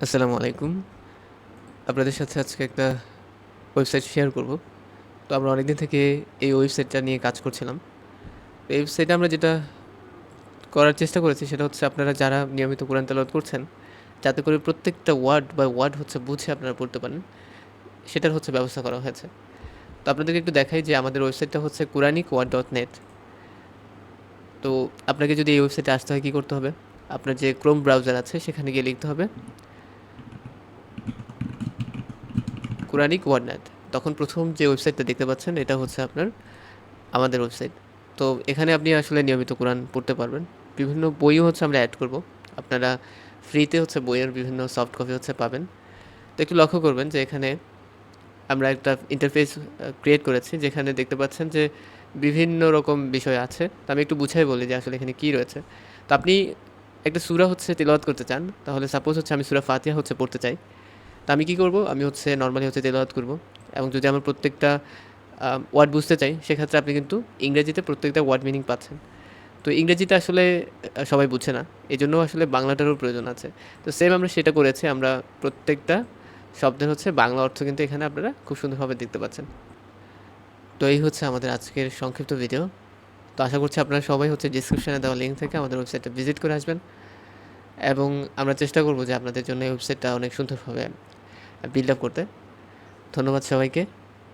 আসসালামু আলাইকুম। আপনাদের সাথে আজকে একটা ওয়েবসাইট শেয়ার করব। তো আমরা অনেকদিন থেকে এই ওয়েবসাইটটা নিয়ে কাজ করছিলাম। তো এই ওয়েবসাইটে আমরা যেটা করার চেষ্টা করেছি সেটা হচ্ছে আপনারা যারা নিয়মিত কোরআন তেলাওয়াত করছেন, যাতে করে প্রত্যেকটা ওয়ার্ড বাই ওয়ার্ড হচ্ছে বুঝে আপনারা পড়তে পারেন, সেটার হচ্ছে ব্যবস্থা করা হয়েছে। তো আপনাদেরকে একটু দেখাই যে আমাদের ওয়েবসাইটটা হচ্ছে quranic1.net। তো আপনাকে যদি এই ওয়েবসাইটে আসতে হয় কী করতে হবে? আপনার যে ক্রোম ব্রাউজার আছে সেখানে গিয়ে লিখতে হবে quranic1.net। তখন প্রথম যে ওয়েবসাইটটা দেখতে পাচ্ছেন এটা হচ্ছে আপনার আমাদের ওয়েবসাইট। তো এখানে আপনি আসলে নিয়মিত কোরআন পড়তে পারবেন। বিভিন্ন বইও হচ্ছে আমরা অ্যাড করব। আপনারা ফ্রিতে হচ্ছে বইয়ের বিভিন্ন সফট কপি হচ্ছে পাবেন। তো একটু লক্ষ্য করবেন যে এখানে আমরা একটা ইন্টারফেস ক্রিয়েট করেছি, যেখানে দেখতে পাচ্ছেন যে বিভিন্ন রকম বিষয় আছে। তো আমি একটু বুঝাই বলি যে আসলে এখানে কী রয়েছে। তো আপনি একটা সূরা হচ্ছে তিলাওয়াত করতে চান, তাহলে সাপোজ হচ্ছে আমি সূরা ফাতিহা হচ্ছে পড়তে চাই। তো আমি কী করব? আমি হচ্ছে নরমালি হচ্ছে তিলাওয়াত করব, এবং যদি আমার প্রত্যেকটা ওয়ার্ড বুঝতে চাই, সেক্ষেত্রে আপনি কিন্তু ইংরেজিতে প্রত্যেকটা ওয়ার্ড মিনিং পাচ্ছেন। তো ইংরেজিটা আসলে সবাই বুঝে না। এজন্য আসলে বাংলাটারও প্রয়োজন আছে। তো সেম আমরা সেটা করেছি। আমরা প্রত্যেকটা শব্দের হচ্ছে বাংলা অর্থ কিন্তু এখানে আপনারা খুব সুন্দরভাবে দেখতে পাচ্ছেন। তো এই হচ্ছে আমাদের আজকের সংক্ষিপ্ত ভিডিও। তো আশা করছি আপনারা সবাই হচ্ছে ডেসক্রিপশনে দেওয়া লিঙ্ক থেকে আমাদের ওয়েবসাইটটা ভিজিট করে আসবেন, এবং আমরা চেষ্টা করব যে আপনাদের জন্য এই ওয়েবসাইটটা অনেক সুন্দরভাবে বিল্ড আপ করতে। ধন্যবাদ সবাইকে।